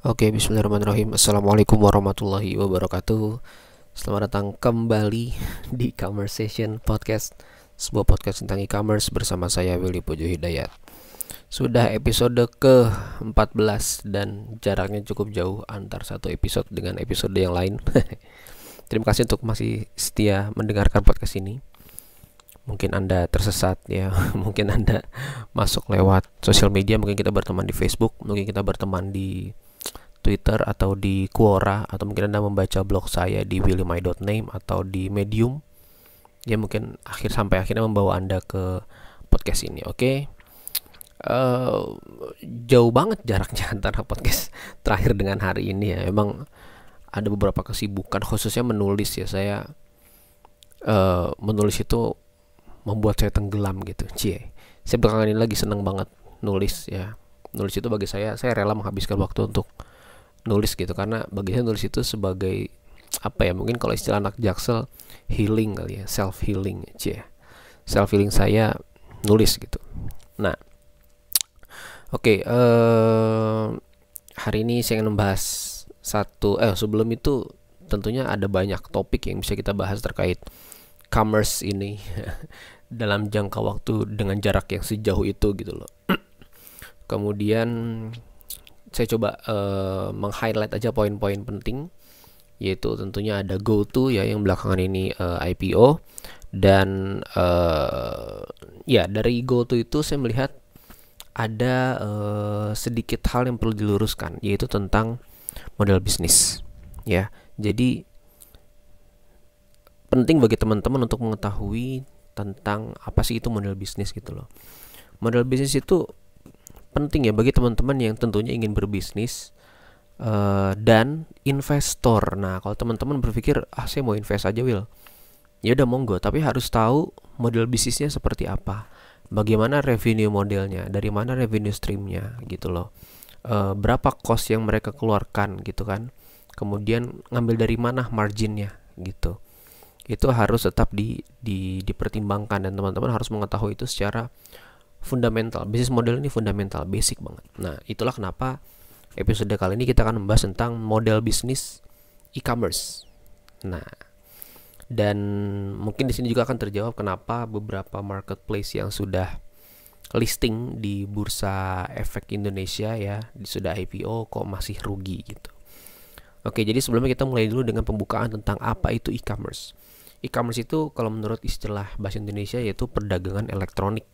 Oke, bismillahirrahmanirrahim. Assalamualaikum warahmatullahi wabarakatuh. Selamat datang kembali di Conversation Podcast, sebuah podcast tentang e-commerce bersama saya Willy Pujo Hidayat. Sudah episode ke-14 dan jaraknya cukup jauh antar satu episode dengan episode yang lain. Terima kasih untuk masih setia mendengarkan podcast ini. Mungkin Anda tersesat ya, mungkin Anda masuk lewat sosial media, mungkin kita berteman di Facebook, mungkin kita berteman di Twitter atau di Quora, atau mungkin Anda membaca blog saya di willymai.name atau di Medium. Ya mungkin sampai akhirnya membawa Anda ke podcast ini. Oke. Jauh banget jaraknya antara podcast terakhir dengan hari ini ya. Memang ada beberapa kesibukan, khususnya menulis ya. Saya menulis itu membuat saya tenggelam gitu. Saya belakangan ini lagi seneng banget nulis ya. Nulis itu bagi saya rela menghabiskan waktu untuk nulis gitu, karena bagi saya nulis itu sebagai apa ya, mungkin kalau istilah anak Jaksel healing kali ya, self healing self healing saya nulis gitu. Nah, oke, hari ini saya ingin membahas sebelum itu tentunya ada banyak topik yang bisa kita bahas terkait commerce ini dalam jangka waktu dengan jarak yang sejauh itu gitu loh. Kemudian saya coba meng-highlight aja poin-poin penting, yaitu tentunya ada GoTo ya, yang belakangan ini IPO. Dan ya dari GoTo itu saya melihat ada sedikit hal yang perlu diluruskan, yaitu tentang model bisnis ya. Jadi penting bagi teman-teman untuk mengetahui tentang apa sih itu model bisnis gitu loh. Model bisnis itu penting ya bagi teman-teman yang tentunya ingin berbisnis dan investor. Nah, kalau teman-teman berpikir saya mau invest aja Will, ya udah monggo, tapi harus tahu model bisnisnya seperti apa, bagaimana revenue modelnya, dari mana revenue streamnya gitu loh, berapa cost yang mereka keluarkan gitu kan, kemudian ngambil dari mana marginnya gitu. Itu harus tetap dipertimbangkan, dan teman-teman harus mengetahui itu secara fundamental. Bisnis model ini fundamental, basic banget. Nah, itulah kenapa episode kali ini kita akan membahas tentang model bisnis e-commerce. Nah, dan mungkin di sini juga akan terjawab kenapa beberapa marketplace yang sudah listing di Bursa Efek Indonesia ya, sudah IPO kok masih rugi gitu. Oke, jadi sebelumnya kita mulai dulu dengan pembukaan tentang apa itu e-commerce. E-commerce itu kalau menurut istilah bahasa Indonesia yaitu perdagangan elektronik.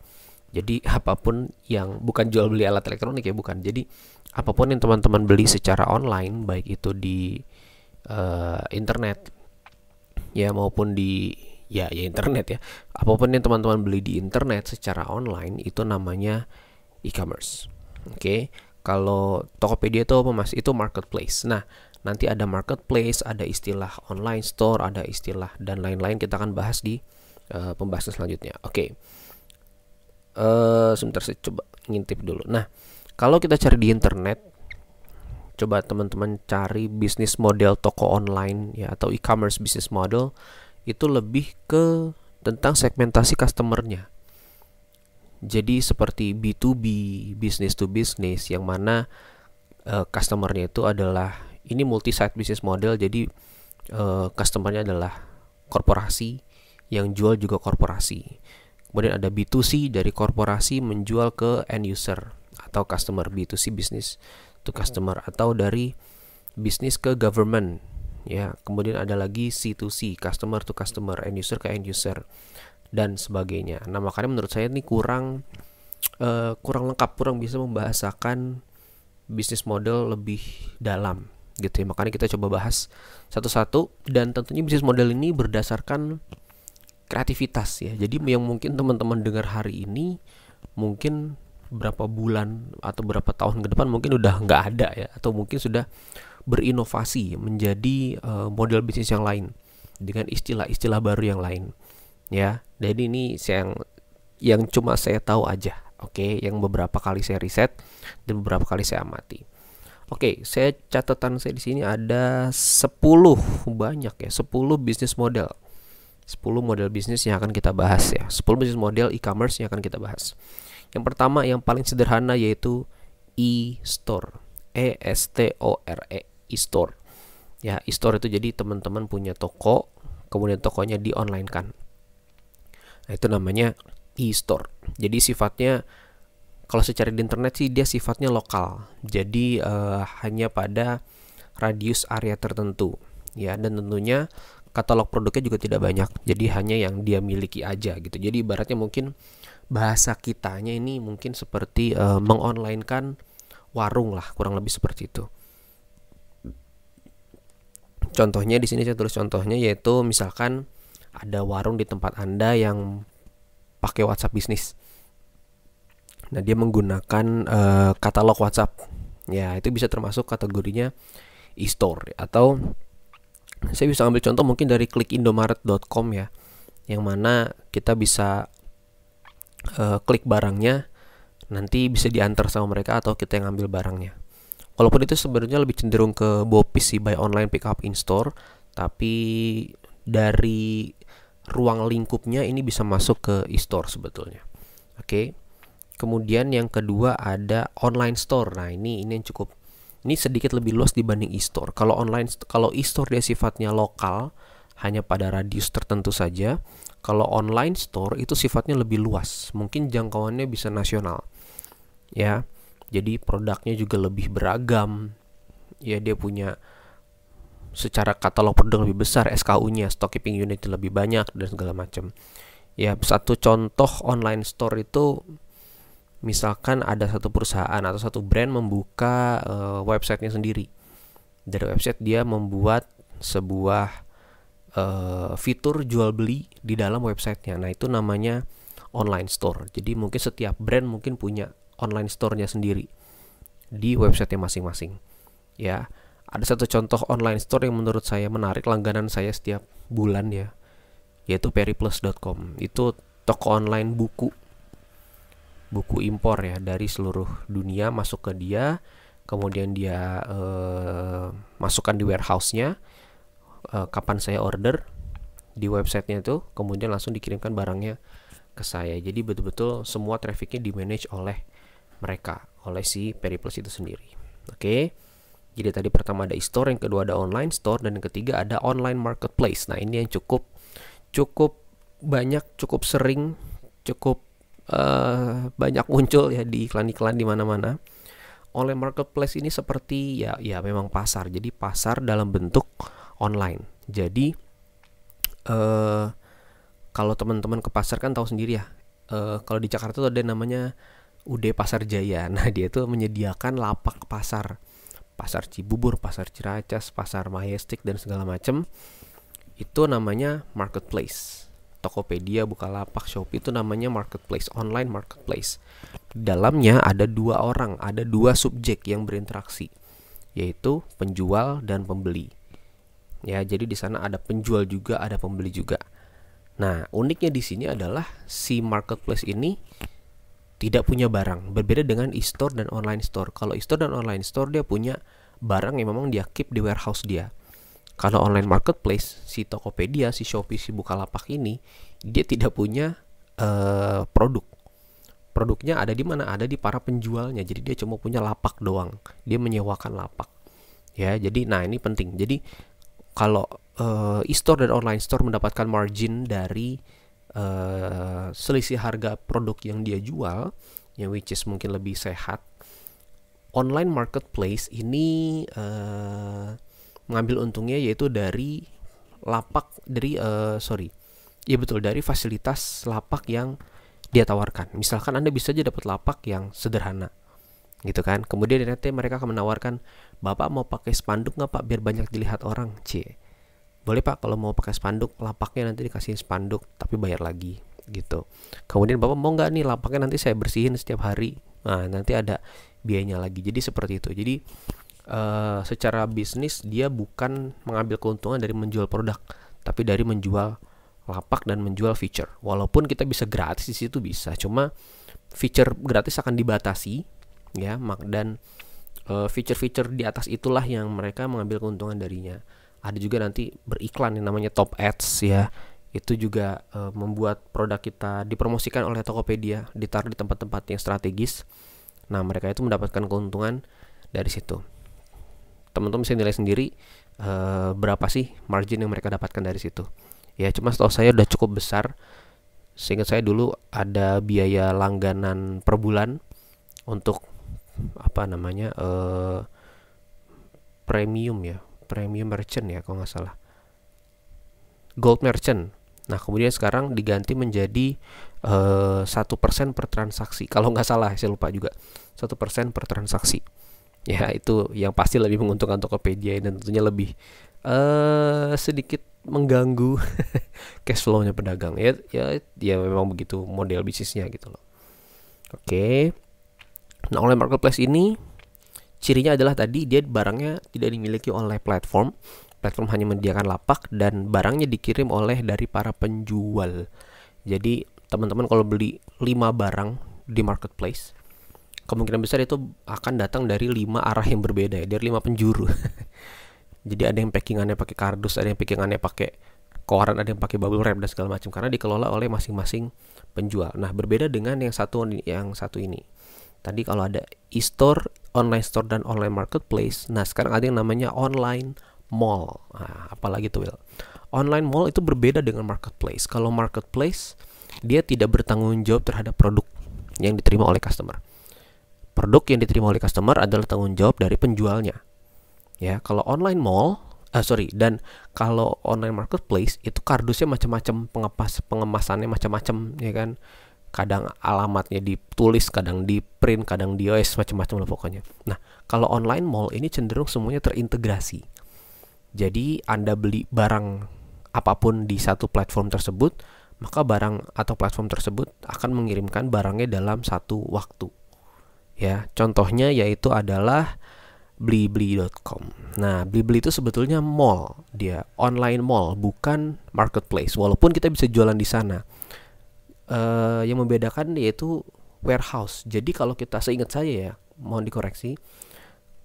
Jadi apapun yang bukan jual beli alat elektronik ya, bukan. Jadi apapun yang teman-teman beli secara online, baik itu di internet ya maupun di internet ya. Apapun yang teman-teman beli di internet secara online itu namanya e-commerce. Oke. Kalau Tokopedia itu apa Mas? Itu marketplace. Nah, nanti ada marketplace, ada istilah online store, ada istilah dan lain-lain, kita akan bahas di pembahasan selanjutnya. Oke. Sebentar saya coba ngintip dulu. Nah, kalau kita cari di internet, coba teman-teman cari bisnis model toko online ya, atau e-commerce business model, itu lebih ke tentang segmentasi customernya. Jadi seperti B2B, business to business, yang mana customernya itu adalah ini multi site business model. Jadi customernya adalah korporasi, yang jual juga korporasi. Kemudian ada B2C, dari korporasi menjual ke end user atau customer, B2C business to customer, atau dari bisnis ke government ya. Kemudian ada lagi C2C, customer to customer, end user ke end user, dan sebagainya. Nah, makanya menurut saya ini kurang lengkap, kurang bisa membahasakan bisnis model lebih dalam gitu ya. Makanya kita coba bahas satu-satu, dan tentunya bisnis model ini berdasarkan kreativitas ya. Jadi yang mungkin teman-teman dengar hari ini, mungkin berapa bulan atau berapa tahun ke depan mungkin udah nggak ada ya, atau mungkin sudah berinovasi menjadi model bisnis yang lain dengan istilah-istilah baru yang lain ya. Jadi ini yang cuma saya tahu aja, oke, yang beberapa kali saya riset dan beberapa kali saya amati. Oke, saya catatan saya di sini ada 10 banyak ya, 10 bisnis model. 10 model bisnis yang akan kita bahas ya. 10 bisnis model e-commerce yang akan kita bahas. Yang pertama, yang paling sederhana, yaitu e-store. E-S-T-O-R-E, e-store. Ya, e-store itu jadi teman-teman punya toko, kemudian tokonya di-online kan. Nah, itu namanya e-store. Jadi sifatnya, kalau secara di internet sih dia sifatnya lokal. Jadi hanya pada radius area tertentu. Ya, dan tentunya katalog produknya juga tidak banyak. Jadi hanya yang dia miliki aja gitu. Jadi ibaratnya mungkin bahasa kitanya ini mungkin seperti mengonlinekan warung lah, kurang lebih seperti itu. Contohnya di sini saya tulis contohnya, yaitu misalkan ada warung di tempat Anda yang pakai WhatsApp bisnis. Nah, dia menggunakan katalog WhatsApp. Ya, itu bisa termasuk kategorinya e-store. Atau saya bisa ambil contoh mungkin dari klikindomaret.com ya, yang mana kita bisa klik barangnya, nanti bisa diantar sama mereka atau kita yang ambil barangnya. Walaupun itu sebenarnya lebih cenderung ke BOPIS sih, buy online pick up in store, tapi dari ruang lingkupnya ini bisa masuk ke e-store sebetulnya. Oke. Kemudian yang kedua ada online store. Nah, ini yang cukup, ini sedikit lebih luas dibanding e-store. Kalau e-store dia sifatnya lokal, hanya pada radius tertentu saja. Kalau online store itu sifatnya lebih luas, mungkin jangkauannya bisa nasional. Ya. Jadi produknya juga lebih beragam. Ya, dia punya secara katalog produk lebih besar, SKU-nya, stock keeping unit lebih banyak dan segala macam. Ya, satu contoh online store itu misalkan ada satu perusahaan atau satu brand membuka websitenya sendiri. Dari website dia membuat sebuah fitur jual beli di dalam websitenya. Nah, itu namanya online store. Jadi mungkin setiap brand mungkin punya online store-nya sendiri di websitenya masing-masing. Ya, ada satu contoh online store yang menurut saya menarik, langganan saya setiap bulan ya, yaitu periplus.com. Itu toko online buku impor ya, dari seluruh dunia masuk ke dia, kemudian dia masukkan di warehouse-nya. Kapan saya order di websitenya itu, kemudian langsung dikirimkan barangnya ke saya. Jadi betul-betul semua trafficnya di manage oleh mereka, oleh si Periplus itu sendiri. Oke. Jadi tadi pertama ada e-store, yang kedua ada online store, dan yang ketiga ada online marketplace. Nah, ini yang cukup banyak, cukup sering, cukup banyak muncul ya di iklan-iklan di mana-mana. Online marketplace ini seperti ya memang pasar. Jadi pasar dalam bentuk online. Jadi kalau teman-teman ke pasar kan tahu sendiri ya. Kalau di Jakarta tuh ada namanya UD Pasar Jaya. Nah, dia tuh menyediakan lapak pasar Cibubur, pasar Ciracas, pasar Majestic dan segala macam. Itu namanya marketplace. Tokopedia, Bukalapak, Shopee itu namanya marketplace, online marketplace. Di dalamnya ada dua subjek yang berinteraksi, yaitu penjual dan pembeli. Ya, jadi di sana ada penjual juga, ada pembeli juga. Nah, uniknya di sini adalah si marketplace ini tidak punya barang, berbeda dengan e-store dan online store. Kalau e-store dan online store dia punya barang yang memang dia keep di warehouse dia. Kalau online marketplace, si Tokopedia, si Shopee, si Bukalapak ini, dia tidak punya produk. Produknya ada di mana? Ada di para penjualnya. Jadi dia cuma punya lapak doang. Dia menyewakan lapak. Ya, jadi nah ini penting. Jadi kalau e-store dan online store mendapatkan margin dari selisih harga produk yang dia jual, yang which is mungkin lebih sehat, online marketplace ini mengambil untungnya yaitu dari lapak, dari dari fasilitas lapak yang dia tawarkan. Misalkan Anda bisa aja dapat lapak yang sederhana gitu kan, kemudian nanti mereka akan menawarkan, Bapak mau pakai spanduk nggak Pak biar banyak dilihat orang? Boleh Pak, kalau mau pakai spanduk, lapaknya nanti dikasih spanduk tapi bayar lagi gitu. Kemudian Bapak mau nggak nih lapaknya nanti saya bersihin setiap hari? Nah, nanti ada biayanya lagi. Jadi seperti itu. Jadi secara bisnis dia bukan mengambil keuntungan dari menjual produk, tapi dari menjual lapak dan menjual feature. Walaupun kita bisa gratis di situ bisa, cuma feature gratis akan dibatasi ya, dan feature-feature di atas itulah yang mereka mengambil keuntungan darinya. Ada juga nanti beriklan yang namanya top ads ya. Itu juga membuat produk kita dipromosikan oleh Tokopedia, ditaruh di tempat-tempat yang strategis. Nah, mereka itu mendapatkan keuntungan dari situ. Teman-teman bisa nilai sendiri berapa sih margin yang mereka dapatkan dari situ. Ya, cuma setahu saya udah cukup besar. Seingat saya dulu ada biaya langganan per bulan untuk apa namanya premium merchant ya kalau nggak salah, gold merchant. Nah kemudian sekarang diganti menjadi 1% per transaksi kalau nggak salah, saya lupa juga, 1% per transaksi. Ya itu yang pasti lebih menguntungkan Tokopedia dan tentunya lebih sedikit mengganggu cash flow-nya pedagang. Ya memang begitu model bisnisnya gitu loh. Oke. Nah, online marketplace ini cirinya adalah tadi dia barangnya tidak dimiliki oleh platform. Platform hanya menyediakan lapak dan barangnya dikirim oleh dari para penjual. Jadi, teman-teman kalau beli 5 barang di marketplace, kemungkinan besar itu akan datang dari 5 arah yang berbeda ya, dari 5 penjuru. Jadi ada yang packingannya pakai kardus, ada yang packingannya pakai koran, ada yang pakai bubble wrap dan segala macam karena dikelola oleh masing-masing penjual. Nah, berbeda dengan yang satu ini. Tadi kalau ada e-store, online store dan online marketplace. Nah, sekarang ada yang namanya online mall. Nah, apalagi tuh, Will? Online mall itu berbeda dengan marketplace. Kalau marketplace dia tidak bertanggung jawab terhadap produk yang diterima oleh customer. Produk yang diterima oleh customer adalah tanggung jawab dari penjualnya. Ya, kalau online mall, dan kalau online marketplace itu kardusnya macam-macam, pengemasannya macam-macam, ya kan? Kadang alamatnya ditulis, kadang di print, kadang di OS, macam-macam lah pokoknya. Nah, kalau online mall ini cenderung semuanya terintegrasi. Jadi Anda beli barang apapun di satu platform tersebut, maka barang atau platform tersebut akan mengirimkan barangnya dalam satu waktu. Ya, contohnya yaitu adalah Blibli.com. Nah, Blibli itu sebetulnya mall, dia online mall, bukan marketplace. Walaupun kita bisa jualan di sana, yang membedakan yaitu warehouse. Jadi kalau kita, seingat saya ya, mohon dikoreksi,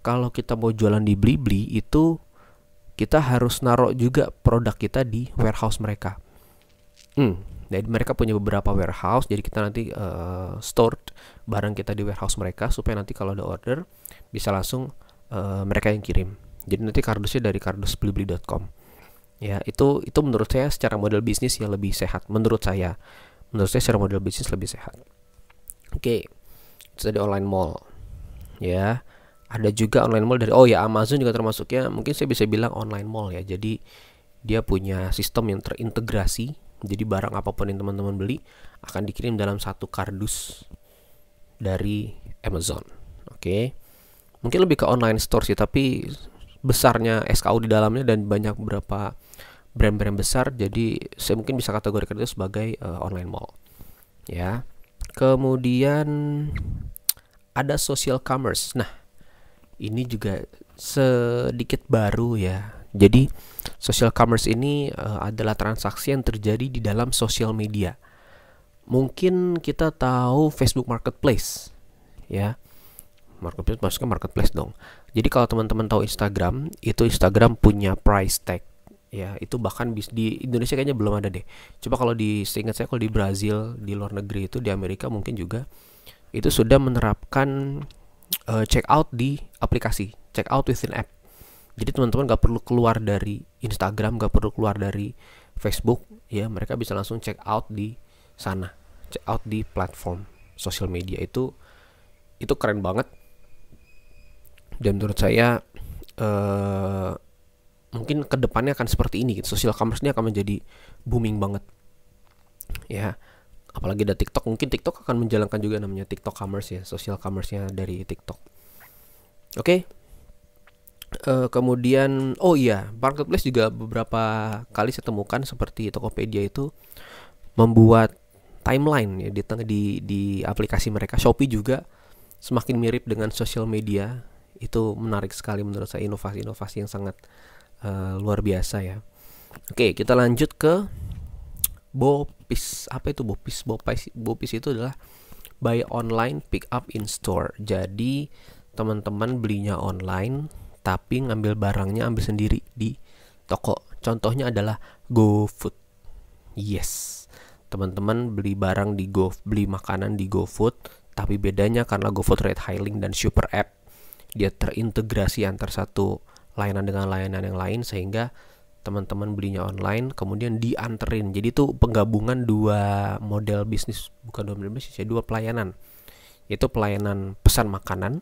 kalau kita mau jualan di Blibli itu kita harus naruh juga produk kita di warehouse mereka. Jadi mereka punya beberapa warehouse, jadi kita nanti store barang kita di warehouse mereka supaya nanti kalau ada order bisa langsung mereka yang kirim. Jadi nanti kardusnya dari kardus blibli.com. Ya, itu menurut saya secara model bisnis yang lebih sehat. Menurut saya secara model bisnis lebih sehat. Oke. Itu tadi online mall. Ya. Ada juga online mall dari Amazon juga termasuknya. Mungkin saya bisa bilang online mall ya. Jadi dia punya sistem yang terintegrasi. Jadi barang apapun yang teman-teman beli akan dikirim dalam satu kardus dari Amazon. Oke. Mungkin lebih ke online store sih, tapi besarnya SKU di dalamnya dan banyak beberapa brand-brand besar, jadi saya mungkin bisa kategorikan itu sebagai online mall. Ya. Kemudian ada social commerce. Nah, ini juga sedikit baru ya. Jadi social commerce ini adalah transaksi yang terjadi di dalam sosial media. Mungkin kita tahu Facebook Marketplace, ya. Marketplace maksudnya marketplace dong. Jadi kalau teman-teman tahu Instagram, itu Instagram punya price tag. Ya, itu bahkan di Indonesia kayaknya belum ada deh. Coba kalau seingat saya kalau di Brazil, di luar negeri itu, di Amerika mungkin juga itu sudah menerapkan check out di aplikasi, check out within app. Jadi teman-teman gak perlu keluar dari Instagram, gak perlu keluar dari Facebook, ya mereka bisa langsung check out di sana, check out di platform sosial media. Itu keren banget. Dan menurut saya mungkin kedepannya akan seperti ini gitu. Social commerce ini akan menjadi booming banget. Ya, apalagi ada TikTok. Mungkin TikTok akan menjalankan juga namanya TikTok commerce ya, social commerce-nya dari TikTok. Oke. Kemudian marketplace juga beberapa kali saya temukan seperti Tokopedia itu membuat timeline ya di aplikasi mereka. Shopee juga semakin mirip dengan social media. Itu menarik sekali menurut saya, inovasi-inovasi yang sangat luar biasa ya. Oke, kita lanjut ke BOPIS. Apa itu BOPIS? BOPIS itu adalah buy online, pick up in store. Jadi teman-teman belinya online, tapi ngambil barangnya ambil sendiri di toko. Contohnya adalah GoFood. Yes, teman-teman beli barang beli makanan di GoFood, tapi bedanya karena GoFood ride hailing dan super app. dia terintegrasi antar satu layanan dengan layanan yang lain, sehingga teman-teman belinya online kemudian dianterin. Jadi itu penggabungan dua model bisnis, bukan dua model bisnis ya, dua pelayanan. Itu pelayanan pesan makanan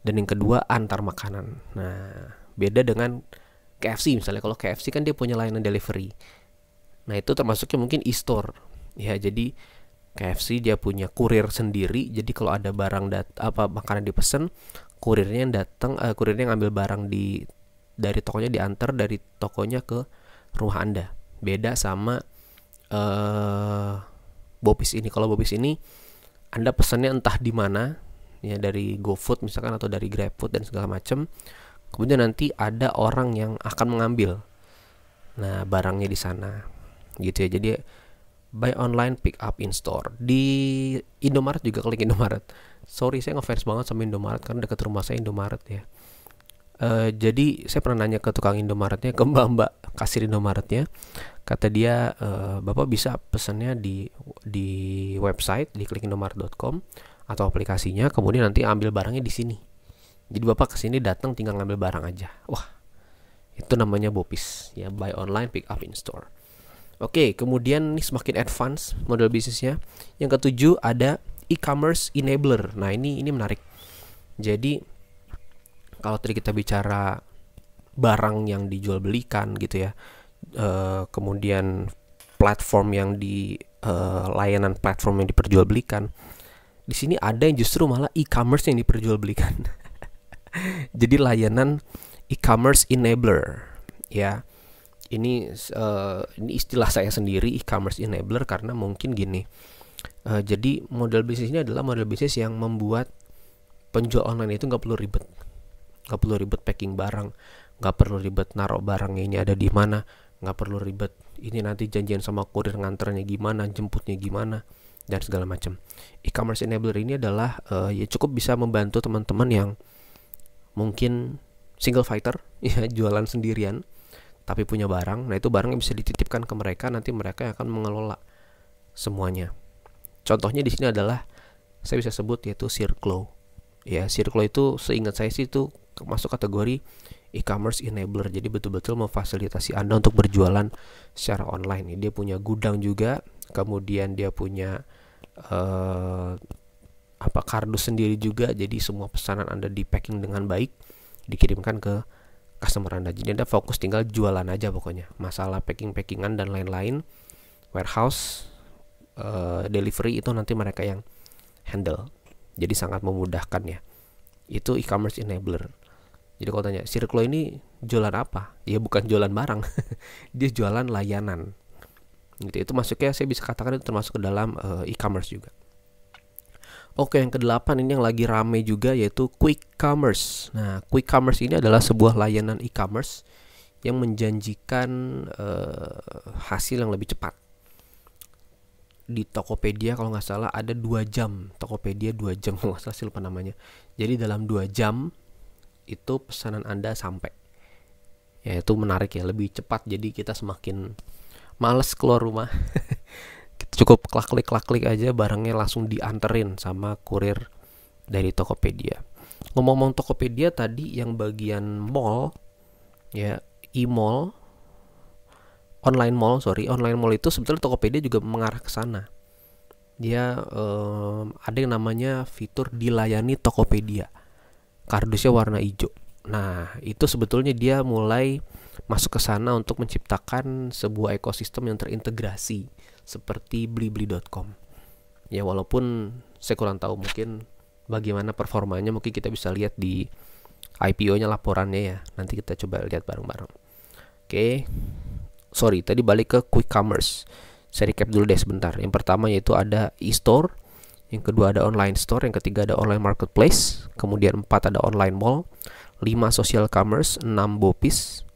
dan yang kedua antar makanan. Nah, beda dengan KFC misalnya. Kalau KFC kan dia punya layanan delivery. Nah, itu termasuknya mungkin e-store. Ya, jadi KFC dia punya kurir sendiri. Jadi kalau ada barang makanan dipesan, kurirnya yang datang, kurirnya ngambil barang dari tokonya, diantar dari tokonya ke rumah Anda. Beda sama Bopis ini. Kalau Bopis ini Anda pesannya entah di mana, ya dari GoFood misalkan atau dari GrabFood dan segala macam. Kemudian nanti ada orang yang akan mengambil barangnya di sana. Gitu ya. Jadi buy online, pick up in store. Di Indomaret juga, klik Indomaret. Sorry, saya ngefans banget sama Indomaret karena dekat rumah saya Indomaret ya. Jadi saya pernah nanya ke tukang Indomaretnya, ke mbak kasir Indomaretnya, kata dia, Bapak bisa pesannya di website, di klikindomaret.com atau aplikasinya, kemudian nanti ambil barangnya di sini. Jadi Bapak kesini datang tinggal ngambil barang aja. Wah, itu namanya Bopis ya, buy online, pick up in store. Oke, kemudian ini semakin advance model bisnisnya. Yang ketujuh ada e-commerce enabler. Nah, ini menarik. Jadi kalau tadi kita bicara barang yang dijual belikan gitu ya, kemudian platform yang layanan platform yang diperjualbelikan, di sini ada yang justru malah e-commerce yang diperjualbelikan. Jadi layanan e-commerce enabler ya. Ini istilah saya sendiri, e-commerce enabler, karena mungkin gini. Jadi model bisnis ini adalah model bisnis yang membuat penjual online itu nggak perlu ribet. Nggak perlu ribet packing barang, nggak perlu ribet naruh barangnya ini ada di mana, nggak perlu ribet ini nanti janjian sama kurir nganternya gimana, jemputnya gimana, dan segala macam. E-commerce enabler ini adalah ya cukup bisa membantu teman-teman yang mungkin single fighter ya, jualan sendirian tapi punya barang. Nah, itu barangnya bisa dititipkan ke mereka, nanti mereka yang akan mengelola semuanya. Contohnya di sini adalah saya bisa sebut yaitu Circlo. Ya, Circlo itu seingat saya sih itu masuk kategori e-commerce enabler. Jadi betul-betul memfasilitasi Anda untuk berjualan secara online. Dia punya gudang juga, kemudian dia punya kardus sendiri juga. Jadi semua pesanan Anda di packing dengan baik, dikirimkan ke customer Anda. Jadi Anda fokus tinggal jualan aja pokoknya. Masalah packingan dan lain-lain, warehouse, delivery itu nanti mereka yang handle. Jadi sangat memudahkan ya. Itu e-commerce enabler. Jadi kalau tanya, Circlo ini jualan apa? Ya bukan jualan barang. Dia jualan layanan. Gitu. Itu masuknya saya bisa katakan itu termasuk ke dalam e-commerce juga. Oke, yang ke-8 ini yang lagi rame juga yaitu quick commerce. Nah, quick commerce ini adalah sebuah layanan e-commerce yang menjanjikan hasil yang lebih cepat. Di Tokopedia kalau nggak salah ada 2 jam. Tokopedia 2 jam kalau nggak salah, lupa namanya. Jadi dalam 2 jam itu pesanan Anda sampai. Ya, itu menarik ya, lebih cepat. Jadi kita semakin males keluar rumah. Kita cukup klik aja, barangnya langsung dianterin sama kurir dari Tokopedia. Ngomong-ngomong Tokopedia tadi, yang bagian mall ya, e-mall, online mall itu sebetulnya Tokopedia juga mengarah ke sana. Dia ada yang namanya fitur dilayani Tokopedia. Kardusnya warna hijau. Nah, itu sebetulnya dia mulai masuk ke sana untuk menciptakan sebuah ekosistem yang terintegrasi seperti blibli.com. Ya, walaupun saya kurang tahu mungkin bagaimana performanya, mungkin kita bisa lihat di IPO-nya laporannya ya. Nanti kita coba lihat bareng-bareng. Oke. Sorry, tadi balik ke quick commerce. Saya recap dulu deh sebentar. Yang pertama yaitu ada e-store, yang kedua ada online store, yang ketiga ada online marketplace, kemudian 4 ada online mall, 5 social commerce, 6 Bopis,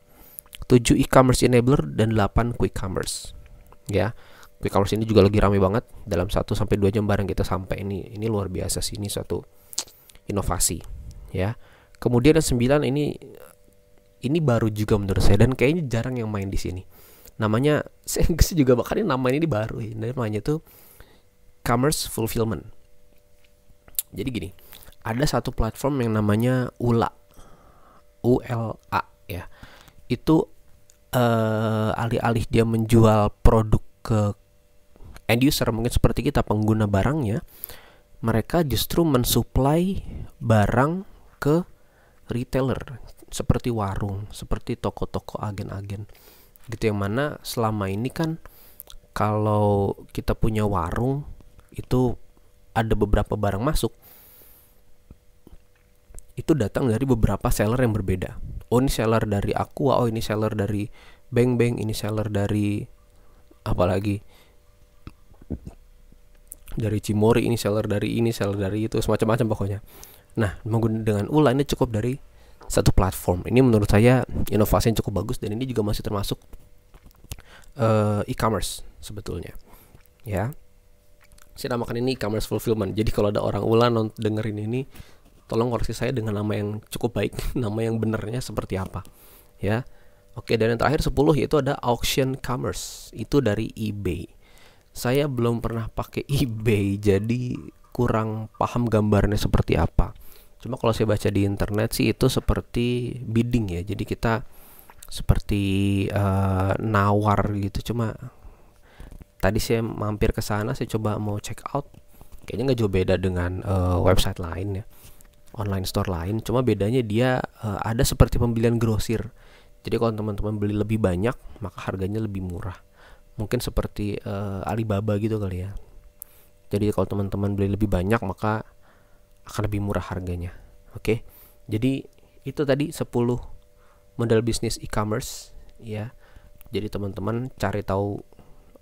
7 e-commerce enabler, dan 8 quick commerce. Ya, quick commerce ini juga lagi ramai banget. Dalam 1 sampai 2 jam barang kita sampai. Ini luar biasa sih, ini suatu inovasi, ya. Kemudian yang 9 ini baru juga menurut saya dan kayaknya jarang yang main di sini. Namanya saya juga bahkan nama ini baru ya. Namanya tuh commerce fulfillment. Jadi gini, ada satu platform yang namanya ULA, ULA ya. Itu alih-alih dia menjual produk ke end user, mungkin seperti kita pengguna barangnya, mereka justru mensuplai barang ke retailer seperti warung, seperti toko-toko, agen-agen gitu, yang mana selama ini kan kalau kita punya warung itu ada beberapa barang masuk itu datang dari beberapa seller yang berbeda. Oh, ini seller dari Aqua, oh ini seller dari Beng Beng, ini seller dari apalagi dari Cimory, ini seller dari ini, seller dari itu, semacam-macam pokoknya. Nah, dengan ULA ini cukup dari satu platform. Ini menurut saya inovasi yang cukup bagus, dan ini juga masih termasuk e-commerce sebetulnya. Ya, saya namakan ini e-commerce fulfillment. Jadi kalau ada orang ULA dengerin ini, tolong koreksi saya dengan nama yang cukup baik, nama yang benernya seperti apa. Ya, oke. Dan yang terakhir 10 yaitu ada auction commerce. Itu dari eBay. Saya belum pernah pakai eBay, jadi kurang paham gambarnya seperti apa. Cuma kalau saya baca di internet sih itu seperti bidding ya. Jadi kita seperti nawar gitu. Cuma tadi saya mampir ke sana, saya coba mau check out. Kayaknya nggak jauh beda dengan website lain ya, online store lain. Cuma bedanya dia ada seperti pembelian grosir. Jadi kalau teman-teman beli lebih banyak, maka harganya lebih murah. Mungkin seperti Alibaba gitu kali ya. Jadi kalau teman-teman beli lebih banyak, maka akan lebih murah harganya. Oke. Jadi itu tadi 10 model bisnis e-commerce ya. Jadi teman-teman cari tahu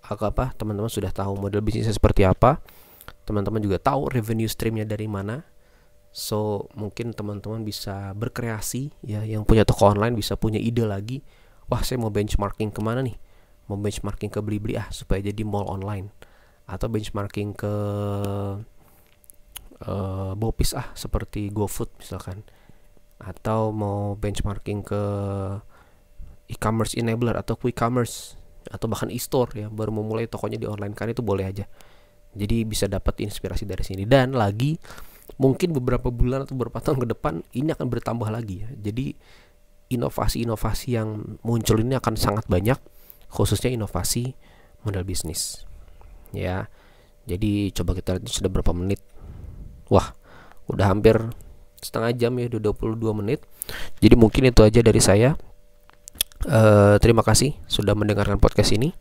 apa, teman-teman sudah tahu model bisnisnya seperti apa. Teman-teman juga tahu revenue streamnya dari mana. So mungkin teman-teman bisa berkreasi ya, yang punya toko online bisa punya ide lagi. Wah, saya mau benchmarking kemana nih? Mau benchmarking ke Blibli supaya jadi mall online, atau benchmarking ke Bopis seperti GoFood misalkan, atau mau benchmarking ke e-commerce enabler atau quick commerce atau bahkan e-store ya, baru memulai tokonya di online kan, itu boleh aja. Jadi bisa dapat inspirasi dari sini. Dan lagi mungkin beberapa bulan atau beberapa tahun ke depan ini akan bertambah lagi ya. Jadi inovasi-inovasi yang muncul ini akan sangat banyak, khususnya inovasi model bisnis. Ya. Jadi coba kita lihat sudah berapa menit. Wah, udah hampir setengah jam ya, udah 22 menit. Jadi mungkin itu aja dari saya. Terima kasih sudah mendengarkan podcast ini.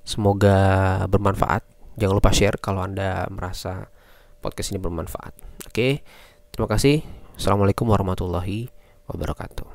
Semoga bermanfaat. Jangan lupa share kalau Anda merasa podcast ini bermanfaat. Oke, terima kasih. Assalamualaikum warahmatullahi wabarakatuh.